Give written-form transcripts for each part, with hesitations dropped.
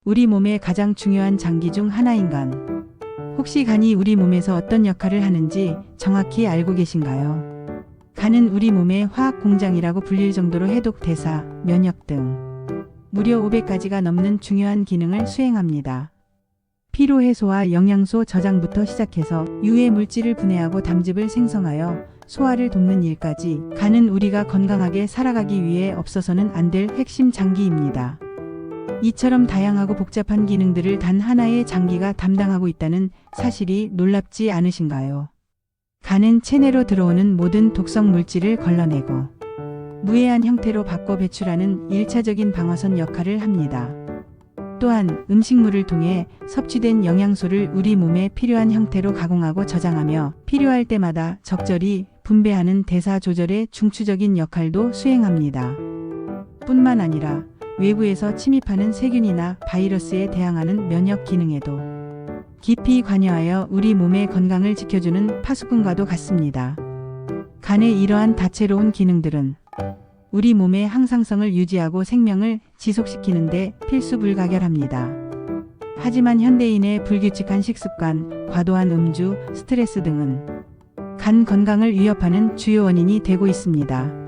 우리 몸의 가장 중요한 장기 중 하나인 간. 혹시 간이 우리 몸에서 어떤 역할을 하는지 정확히 알고 계신가요? 간은 우리 몸의 화학 공장이라고 불릴 정도로 해독, 대사, 면역 등 무려 500가지가 넘는 중요한 기능을 수행합니다. 피로 해소와 영양소 저장부터 시작해서 유해 물질을 분해하고 담즙을 생성하여 소화를 돕는 일까지 간은 우리가 건강하게 살아가기 위해 없어서는 안 될 핵심 장기입니다. 이처럼 다양하고 복잡한 기능들을 단 하나의 장기가 담당하고 있다는 사실이 놀랍지 않으신가요? 간은 체내로 들어오는 모든 독성 물질을 걸러내고 무해한 형태로 바꿔 배출하는 1차적인 방어선 역할을 합니다. 또한 음식물을 통해 섭취된 영양소를 우리 몸에 필요한 형태로 가공하고 저장하며 필요할 때마다 적절히 분배하는 대사 조절의 중추적인 역할도 수행합니다. 뿐만 아니라 외부에서 침입하는 세균이나 바이러스에 대항하는 면역 기능에도 깊이 관여하여 우리 몸의 건강을 지켜주는 파수꾼과도 같습니다. 간의 이러한 다채로운 기능들은 우리 몸의 항상성을 유지하고 생명을 지속시키는 데 필수불가결합니다. 하지만 현대인의 불규칙한 식습관, 과도한 음주, 스트레스 등은 간 건강을 위협하는 주요 원인이 되고 있습니다.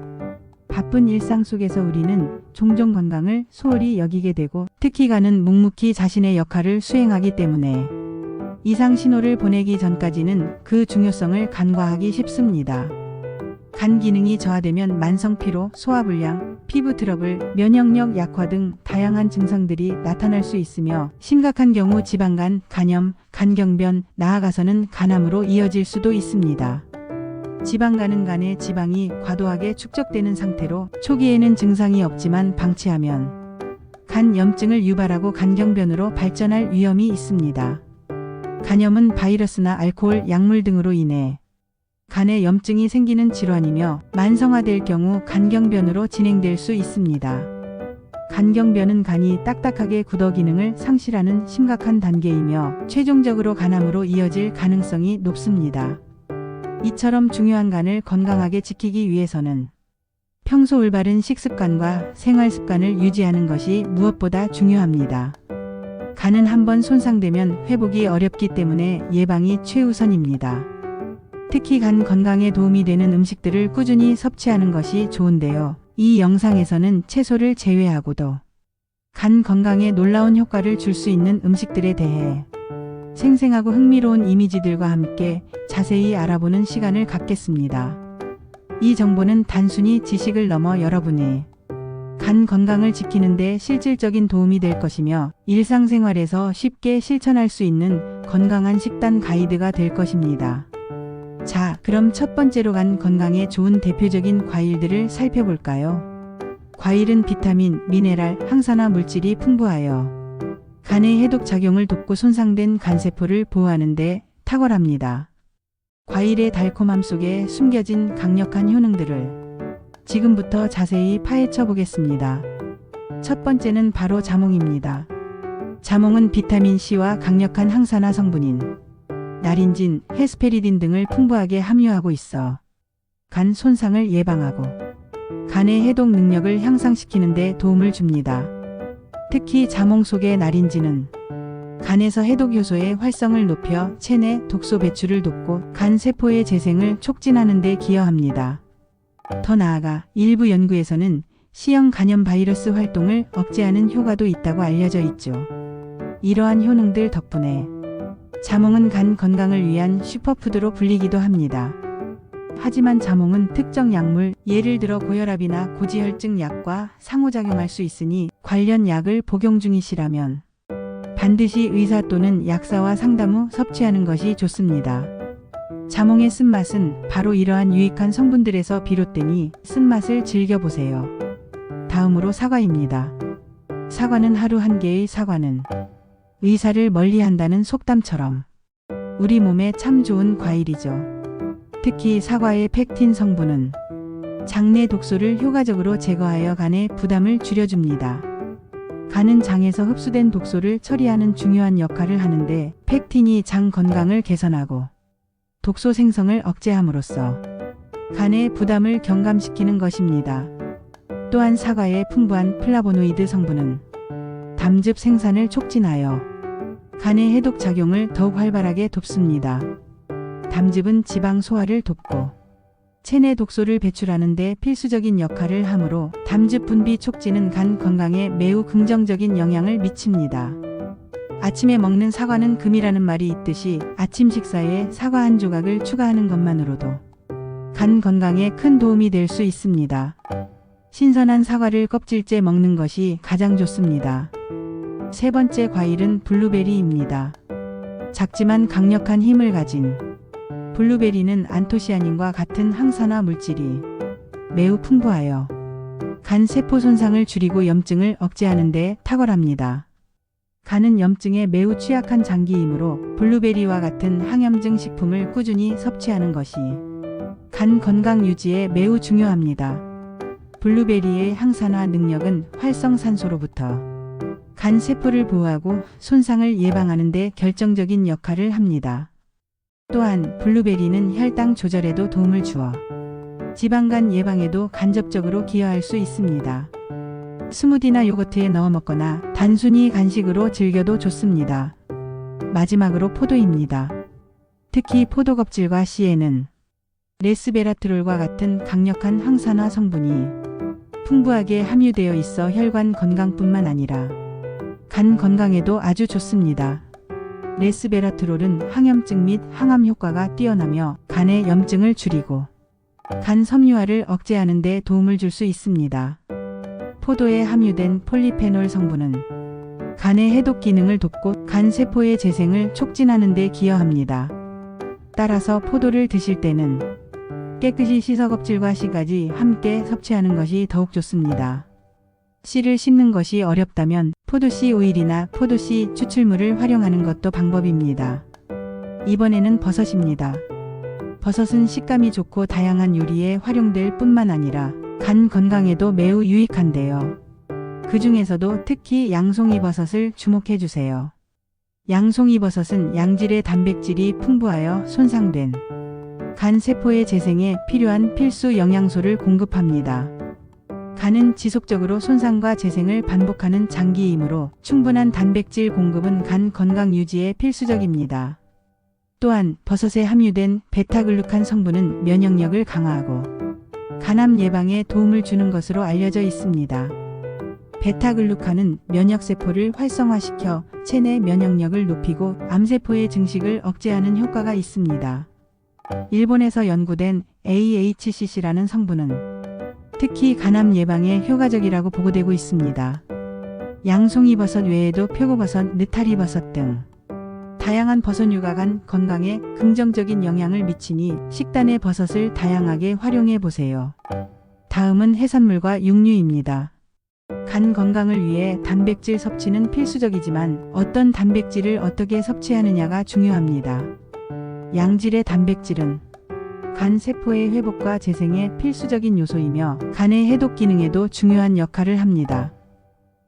바쁜 일상 속에서 우리는 종종 건강을 소홀히 여기게 되고 특히 간은 묵묵히 자신의 역할을 수행하기 때문에 이상 신호를 보내기 전까지는 그 중요성을 간과하기 쉽습니다. 간 기능이 저하되면 만성 피로, 소화불량, 피부 트러블, 면역력 약화 등 다양한 증상들이 나타날 수 있으며 심각한 경우 지방간, 간염, 간경변, 나아가서는 간암으로 이어질 수도 있습니다. 지방간은 간에 지방이 과도하게 축적되는 상태로 초기에는 증상이 없지만 방치하면 간염증을 유발하고 간경변으로 발전할 위험이 있습니다. 간염은 바이러스나 알코올, 약물 등으로 인해 간에 염증이 생기는 질환이며 만성화될 경우 간경변으로 진행될 수 있습니다. 간경변은 간이 딱딱하게 굳어 기능을 상실하는 심각한 단계이며 최종적으로 간암으로 이어질 가능성이 높습니다. 이처럼 중요한 간을 건강하게 지키기 위해서는 평소 올바른 식습관과 생활습관을 유지하는 것이 무엇보다 중요합니다. 간은 한번 손상되면 회복이 어렵기 때문에 예방이 최우선입니다. 특히 간 건강에 도움이 되는 음식들을 꾸준히 섭취하는 것이 좋은데요. 이 영상에서는 채소를 제외하고도 간 건강에 놀라운 효과를 줄 수 있는 음식들에 대해 생생하고 흥미로운 이미지들과 함께 자세히 알아보는 시간을 갖겠습니다. 이 정보는 단순히 지식을 넘어 여러분의 간 건강을 지키는 데 실질적인 도움이 될 것이며 일상생활에서 쉽게 실천할 수 있는 건강한 식단 가이드가 될 것입니다. 자, 그럼 첫 번째로 간 건강에 좋은 대표적인 과일들을 살펴볼까요? 과일은 비타민, 미네랄, 항산화 물질이 풍부하여 간의 해독 작용을 돕고 손상된 간세포를 보호하는 데 탁월합니다. 과일의 달콤함 속에 숨겨진 강력한 효능들을 지금부터 자세히 파헤쳐 보겠습니다. 첫 번째는 바로 자몽입니다. 자몽은 비타민C와 강력한 항산화 성분인 나린진, 헤스페리딘 등을 풍부하게 함유하고 있어 간 손상을 예방하고 간의 해독 능력을 향상시키는 데 도움을 줍니다. 특히 자몽 속의 나린진은 간에서 해독 효소의 활성을 높여 체내 독소 배출을 돕고 간 세포의 재생을 촉진하는 데 기여합니다. 더 나아가 일부 연구에서는 C형 간염 바이러스 활동을 억제하는 효과도 있다고 알려져 있죠. 이러한 효능들 덕분에 자몽은 간 건강을 위한 슈퍼푸드로 불리기도 합니다. 하지만 자몽은 특정 약물, 예를 들어 고혈압이나 고지혈증 약과 상호작용할 수 있으니 관련 약을 복용 중이시라면 반드시 의사 또는 약사와 상담 후 섭취하는 것이 좋습니다. 자몽의 쓴맛은 바로 이러한 유익한 성분들에서 비롯되니 쓴맛을 즐겨보세요. 다음으로 사과입니다. 사과는 하루 한 개의 사과는 의사를 멀리한다는 속담처럼 우리 몸에 참 좋은 과일이죠. 특히 사과의 펙틴 성분은 장내 독소를 효과적으로 제거하여 간의 부담을 줄여줍니다. 간은 장에서 흡수된 독소를 처리하는 중요한 역할을 하는데 펙틴이 장 건강을 개선하고 독소 생성을 억제함으로써 간의 부담을 경감시키는 것입니다. 또한 사과의 풍부한 플라보노이드 성분은 담즙 생산을 촉진하여 간의 해독 작용을 더욱 활발하게 돕습니다. 담즙은 지방 소화를 돕고 체내 독소를 배출하는 데 필수적인 역할을 하므로 담즙 분비 촉진은 간 건강에 매우 긍정적인 영향을 미칩니다. 아침에 먹는 사과는 금이라는 말이 있듯이 아침 식사에 사과 한 조각을 추가하는 것만으로도 간 건강에 큰 도움이 될 수 있습니다. 신선한 사과를 껍질째 먹는 것이 가장 좋습니다. 세 번째 과일은 블루베리입니다. 작지만 강력한 힘을 가진 블루베리는 안토시아닌과 같은 항산화 물질이 매우 풍부하여 간 세포 손상을 줄이고 염증을 억제하는 데 탁월합니다. 간은 염증에 매우 취약한 장기이므로 블루베리와 같은 항염증 식품을 꾸준히 섭취하는 것이 간 건강 유지에 매우 중요합니다. 블루베리의 항산화 능력은 활성산소로부터 간 세포를 보호하고 손상을 예방하는 데 결정적인 역할을 합니다. 또한 블루베리는 혈당 조절에도 도움을 주어 지방간 예방에도 간접적으로 기여할 수 있습니다. 스무디나 요거트에 넣어 먹거나 단순히 간식으로 즐겨도 좋습니다. 마지막으로 포도입니다. 특히 포도 껍질과 씨에는 레스베라트롤과 같은 강력한 항산화 성분이 풍부하게 함유되어 있어 혈관 건강뿐만 아니라 간 건강에도 아주 좋습니다. 레스베라트롤은 항염증 및 항암 효과가 뛰어나며 간의 염증을 줄이고 간 섬유화를 억제하는 데 도움을 줄 수 있습니다. 포도에 함유된 폴리페놀 성분은 간의 해독 기능을 돕고 간 세포의 재생을 촉진하는 데 기여합니다. 따라서 포도를 드실 때는 깨끗이 씻어 껍질과 씨까지 함께 섭취하는 것이 더욱 좋습니다. 씨를 씹는 것이 어렵다면 포도씨 오일이나 포도씨 추출물을 활용하는 것도 방법입니다. 이번에는 버섯입니다. 버섯은 식감이 좋고 다양한 요리에 활용될 뿐만 아니라 간 건강에도 매우 유익한데요. 그 중에서도 특히 양송이버섯을 주목해 주세요. 양송이버섯은 양질의 단백질이 풍부하여 손상된 간 세포의 재생에 필요한 필수 영양소를 공급합니다. 간은 지속적으로 손상과 재생을 반복하는 장기이므로 충분한 단백질 공급은 간 건강 유지에 필수적입니다. 또한 버섯에 함유된 베타글루칸 성분은 면역력을 강화하고 간암 예방에 도움을 주는 것으로 알려져 있습니다. 베타글루칸은 면역세포를 활성화시켜 체내 면역력을 높이고 암세포의 증식을 억제하는 효과가 있습니다. 일본에서 연구된 AHCC라는 성분은 특히 간암 예방에 효과적이라고 보고되고 있습니다. 양송이버섯 외에도 표고버섯, 느타리버섯 등 다양한 버섯류가 간 건강에 긍정적인 영향을 미치니 식단에 버섯을 다양하게 활용해 보세요. 다음은 해산물과 육류입니다. 간 건강을 위해 단백질 섭취는 필수적이지만 어떤 단백질을 어떻게 섭취하느냐가 중요합니다. 양질의 단백질은 간 세포의 회복과 재생에 필수적인 요소이며 간의 해독 기능에도 중요한 역할을 합니다.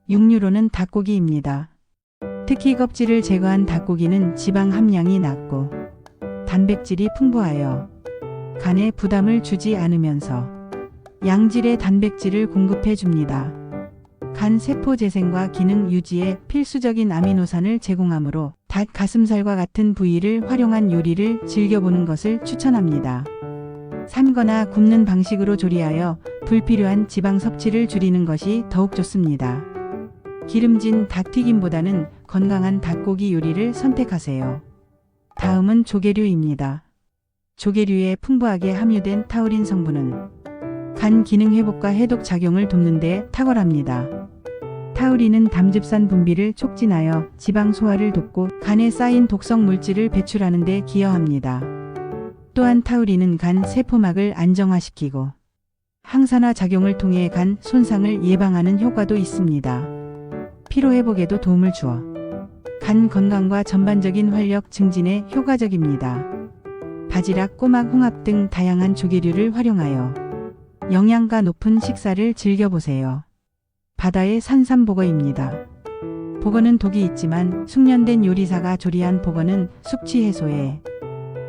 육류로는 닭고기입니다. 특히 껍질을 제거한 닭고기는 지방 함량이 낮고 단백질이 풍부하여 간에 부담을 주지 않으면서 양질의 단백질을 공급해 줍니다. 간 세포 재생과 기능 유지에 필수적인 아미노산을 제공하므로 닭 가슴살과 같은 부위를 활용한 요리를 즐겨보는 것을 추천합니다. 삶거나 굽는 방식으로 조리하여 불필요한 지방 섭취를 줄이는 것이 더욱 좋습니다. 기름진 닭튀김보다는 건강한 닭고기 요리를 선택하세요. 다음은 조개류입니다. 조개류에 풍부하게 함유된 타우린 성분은 간 기능 회복과 해독 작용을 돕는 데 탁월합니다. 타우린은 담즙산 분비를 촉진하여 지방 소화를 돕고 간에 쌓인 독성 물질을 배출하는 데 기여합니다. 또한 타우린은 간 세포막을 안정화시키고 항산화 작용을 통해 간 손상을 예방하는 효과도 있습니다. 피로 회복에도 도움을 주어 간 건강과 전반적인 활력 증진에 효과적입니다. 바지락, 꼬막, 홍합 등 다양한 조개류를 활용하여 영양가 높은 식사를 즐겨보세요. 바다의 산삼보거입니다. 보거는 독이 있지만 숙련된 요리사가 조리한 보거는 숙취 해소에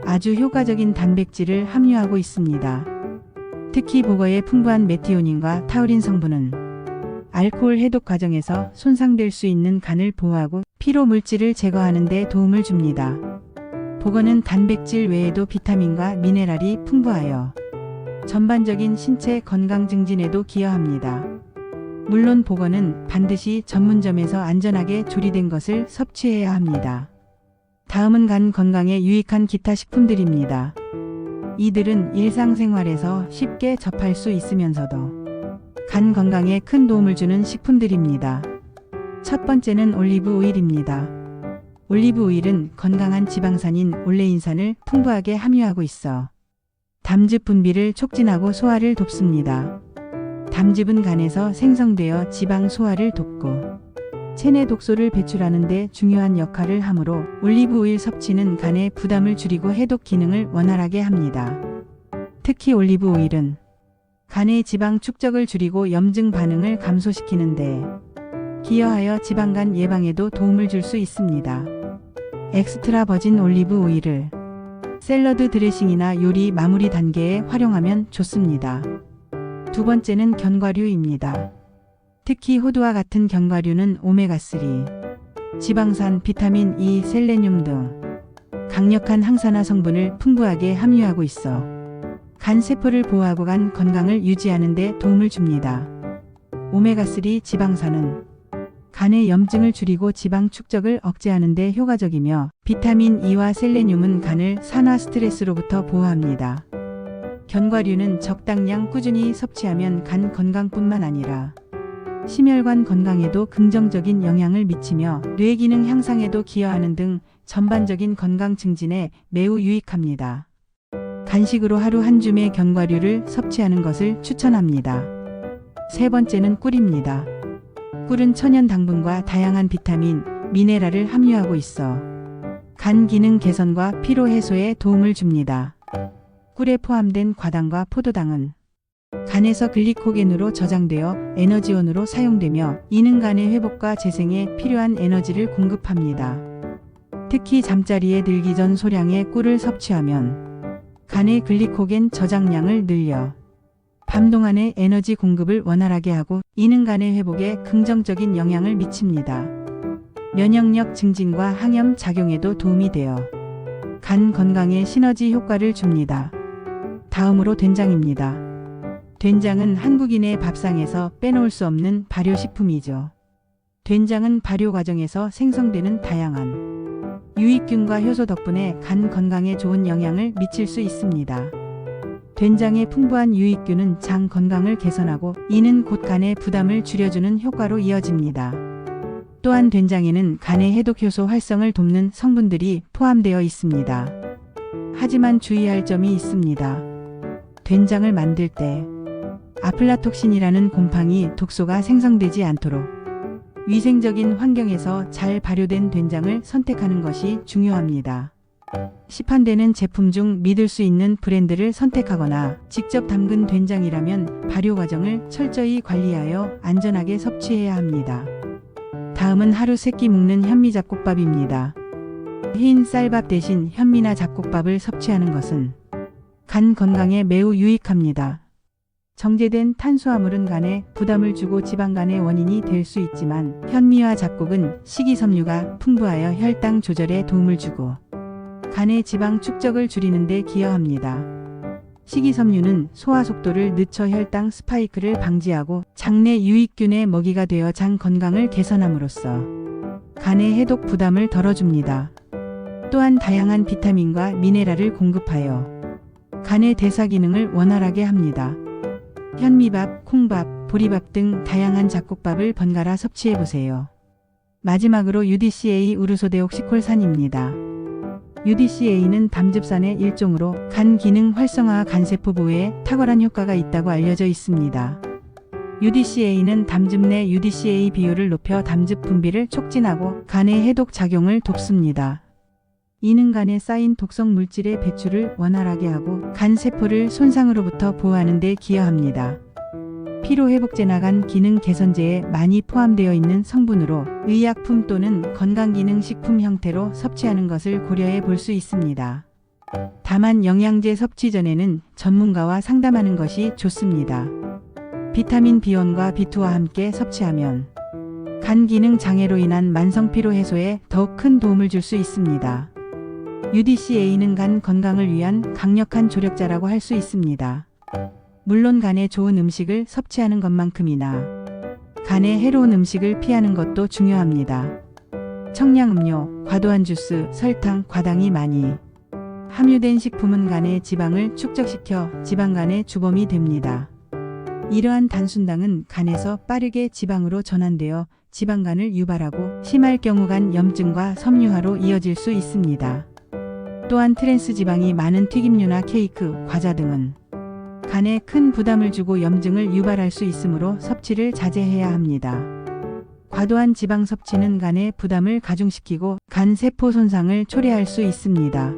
아주 효과적인 단백질을 함유하고 있습니다. 특히 보거의 풍부한 메티오닌과 타우린 성분은 알코올 해독 과정에서 손상될 수 있는 간을 보호하고 피로 물질을 제거하는 데 도움을 줍니다. 복원은 단백질 외에도 비타민과 미네랄이 풍부하여 전반적인 신체 건강 증진에도 기여합니다. 물론 복원은 반드시 전문점에서 안전하게 조리된 것을 섭취해야 합니다. 다음은 간 건강에 유익한 기타 식품들입니다. 이들은 일상생활에서 쉽게 접할 수 있으면서도 간 건강에 큰 도움을 주는 식품들입니다. 첫 번째는 올리브 오일입니다. 올리브 오일은 건강한 지방산인 올레인산을 풍부하게 함유하고 있어 담즙 분비를 촉진하고 소화를 돕습니다. 담즙은 간에서 생성되어 지방 소화를 돕고 체내 독소를 배출하는 데 중요한 역할을 하므로 올리브 오일 섭취는 간의 부담을 줄이고 해독 기능을 원활하게 합니다. 특히 올리브 오일은 간의 지방 축적을 줄이고 염증 반응을 감소시키는 데 기여하여 지방간 예방에도 도움을 줄 수 있습니다. 엑스트라 버진 올리브 오일을 샐러드 드레싱이나 요리 마무리 단계에 활용하면 좋습니다. 두 번째는 견과류입니다. 특히 호두와 같은 견과류는 오메가3, 지방산, 비타민 E, 셀레늄 등 강력한 항산화 성분을 풍부하게 함유하고 있어 간 세포를 보호하고 간 건강을 유지하는 데 도움을 줍니다. 오메가3 지방산은 간의 염증을 줄이고 지방 축적을 억제하는 데 효과적이며 비타민 E와 셀레늄은 간을 산화 스트레스로부터 보호합니다. 견과류는 적당량 꾸준히 섭취하면 간 건강뿐만 아니라 심혈관 건강에도 긍정적인 영향을 미치며 뇌 기능 향상에도 기여하는 등 전반적인 건강 증진에 매우 유익합니다. 간식으로 하루 한 줌의 견과류를 섭취하는 것을 추천합니다. 세 번째는 꿀입니다. 꿀은 천연 당분과 다양한 비타민, 미네랄을 함유하고 있어 간 기능 개선과 피로 해소에 도움을 줍니다. 꿀에 포함된 과당과 포도당은 간에서 글리코겐으로 저장되어 에너지원으로 사용되며 이는 간의 회복과 재생에 필요한 에너지를 공급합니다. 특히 잠자리에 들기 전 소량의 꿀을 섭취하면 간의 글리코겐 저장량을 늘려 밤 동안의 에너지 공급을 원활하게 하고 이는 간의 회복에 긍정적인 영향을 미칩니다. 면역력 증진과 항염 작용에도 도움이 되어 간 건강에 시너지 효과를 줍니다. 다음으로 된장입니다. 된장은 한국인의 밥상에서 빼놓을 수 없는 발효식품이죠. 된장은 발효 과정에서 생성되는 다양한 유익균과 효소 덕분에 간 건강에 좋은 영향을 미칠 수 있습니다. 된장의 풍부한 유익균은 장 건강을 개선하고 이는 곧 간의 부담을 줄여주는 효과로 이어집니다. 또한 된장에는 간의 해독효소 활성을 돕는 성분들이 포함되어 있습니다. 하지만 주의할 점이 있습니다. 된장을 만들 때 아플라톡신이라는 곰팡이 독소가 생성되지 않도록 위생적인 환경에서 잘 발효된 된장을 선택하는 것이 중요합니다. 시판되는 제품 중 믿을 수 있는 브랜드를 선택하거나 직접 담근 된장이라면 발효 과정을 철저히 관리하여 안전하게 섭취해야 합니다. 다음은 하루 3끼 먹는 현미 잡곡밥입니다. 흰 쌀밥 대신 현미나 잡곡밥을 섭취하는 것은 간 건강에 매우 유익합니다. 정제된 탄수화물은 간에 부담을 주고 지방간의 원인이 될 수 있지만 현미와 잡곡은 식이섬유가 풍부하여 혈당 조절에 도움을 주고 간의 지방 축적을 줄이는 데 기여합니다. 식이섬유는 소화 속도를 늦춰 혈당 스파이크를 방지하고 장내 유익균의 먹이가 되어 장 건강을 개선함으로써 간의 해독 부담을 덜어줍니다. 또한 다양한 비타민과 미네랄을 공급하여 간의 대사 기능을 원활하게 합니다. 현미밥, 콩밥, 보리밥 등 다양한 잡곡밥을 번갈아 섭취해보세요. 마지막으로 UDCA 우르소데옥시콜산입니다. UDCA는 담즙산의 일종으로 간 기능 활성화와 간세포 보호에 탁월한 효과가 있다고 알려져 있습니다. UDCA는 담즙 내 UDCA 비율을 높여 담즙 분비를 촉진하고 간의 해독 작용을 돕습니다. 이는 간에 쌓인 독성 물질의 배출을 원활하게 하고 간 세포를 손상으로부터 보호하는 데 기여합니다. 피로회복제나 간 기능 개선제에 많이 포함되어 있는 성분으로 의약품 또는 건강기능식품 형태로 섭취하는 것을 고려해 볼 수 있습니다. 다만 영양제 섭취 전에는 전문가와 상담하는 것이 좋습니다. 비타민 B1과 B2와 함께 섭취하면 간 기능 장애로 인한 만성 피로 해소에 더욱 큰 도움을 줄 수 있습니다. UDCA는 간 건강을 위한 강력한 조력자라고 할 수 있습니다. 물론 간에 좋은 음식을 섭취하는 것만큼이나 간에 해로운 음식을 피하는 것도 중요합니다. 청량음료, 과도한 주스, 설탕, 과당이 많이 함유된 식품은 간의 지방을 축적시켜 지방간의 주범이 됩니다. 이러한 단순당은 간에서 빠르게 지방으로 전환되어 지방간을 유발하고 심할 경우 간 염증과 섬유화로 이어질 수 있습니다. 또한 트랜스 지방이 많은 튀김류나 케이크, 과자 등은 간에 큰 부담을 주고 염증을 유발할 수 있으므로 섭취를 자제해야 합니다. 과도한 지방 섭취는 간의 부담을 가중시키고 간 세포 손상을 초래할 수 있습니다.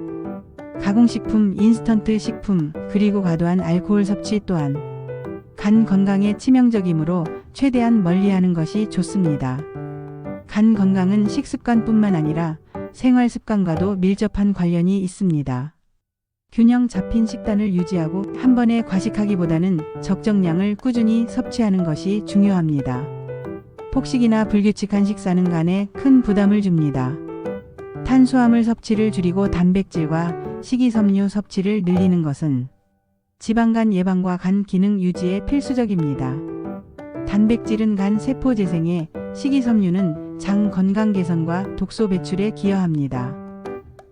가공식품, 인스턴트 식품, 그리고 과도한 알코올 섭취 또한 간 건강에 치명적이므로 최대한 멀리하는 것이 좋습니다. 간 건강은 식습관뿐만 아니라 생활 습관과도 밀접한 관련이 있습니다. 균형 잡힌 식단을 유지하고 한 번에 과식하기보다는 적정량을 꾸준히 섭취하는 것이 중요합니다. 폭식이나 불규칙한 식사는 간에 큰 부담을 줍니다. 탄수화물 섭취를 줄이고 단백질과 식이섬유 섭취를 늘리는 것은 지방간 예방과 간 기능 유지에 필수적입니다. 단백질은 간 세포 재생에, 식이섬유는 장 건강 개선과 독소 배출에 기여합니다.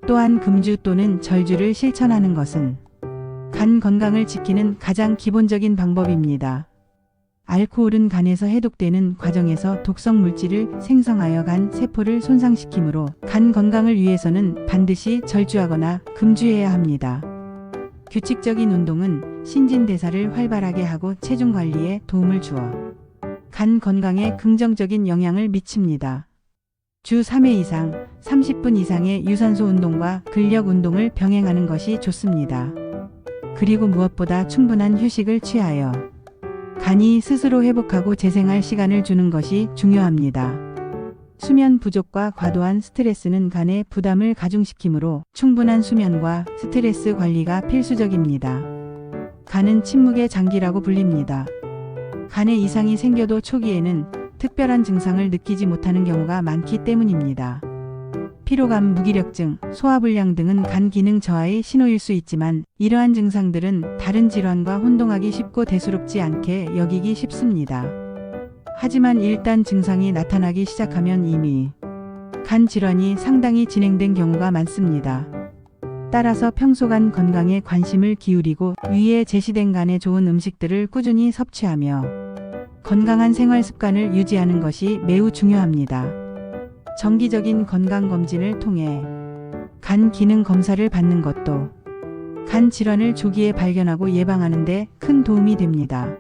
또한 금주 또는 절주를 실천하는 것은 간 건강을 지키는 가장 기본적인 방법입니다. 알코올은 간에서 해독되는 과정에서 독성 물질을 생성하여 간 세포를 손상시키므로 간 건강을 위해서는 반드시 절주하거나 금주해야 합니다. 규칙적인 운동은 신진대사를 활발하게 하고 체중 관리에 도움을 주어 간 건강에 긍정적인 영향을 미칩니다. 주 3회 이상 30분 이상의 유산소 운동과 근력 운동을 병행하는 것이 좋습니다. 그리고 무엇보다 충분한 휴식을 취하여 간이 스스로 회복하고 재생할 시간을 주는 것이 중요합니다. 수면 부족과 과도한 스트레스는 간의 부담을 가중시키므로 충분한 수면과 스트레스 관리가 필수적입니다. 간은 침묵의 장기라고 불립니다. 간에 이상이 생겨도 초기에는 특별한 증상을 느끼지 못하는 경우가 많기 때문입니다. 피로감, 무기력증, 소화불량 등은 간 기능 저하의 신호일 수 있지만 이러한 증상들은 다른 질환과 혼동하기 쉽고 대수롭지 않게 여기기 쉽습니다. 하지만 일단 증상이 나타나기 시작하면 이미 간 질환이 상당히 진행된 경우가 많습니다. 따라서 평소 간 건강에 관심을 기울이고 위에 제시된 간에 좋은 음식들을 꾸준히 섭취하며 건강한 생활 습관을 유지하는 것이 매우 중요합니다. 정기적인 건강검진을 통해 간 기능 검사를 받는 것도 간 질환을 조기에 발견하고 예방하는 데 큰 도움이 됩니다.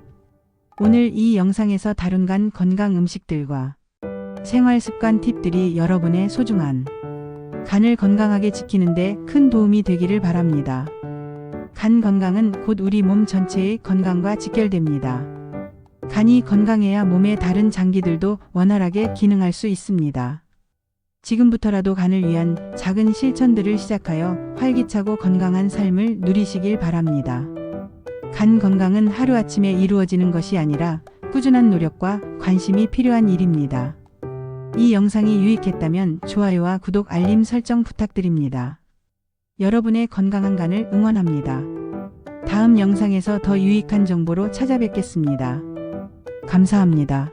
오늘 이 영상에서 다룬 간 건강 음식들과 생활 습관 팁들이 여러분의 소중한 간을 건강하게 지키는 데 큰 도움이 되기를 바랍니다. 간 건강은 곧 우리 몸 전체의 건강과 직결됩니다. 간이 건강해야 몸의 다른 장기들도 원활하게 기능할 수 있습니다. 지금부터라도 간을 위한 작은 실천들을 시작하여 활기차고 건강한 삶을 누리시길 바랍니다. 간 건강은 하루아침에 이루어지는 것이 아니라 꾸준한 노력과 관심이 필요한 일입니다. 이 영상이 유익했다면 좋아요와 구독, 알림 설정 부탁드립니다. 여러분의 건강한 간을 응원합니다. 다음 영상에서 더 유익한 정보로 찾아뵙겠습니다. 감사합니다.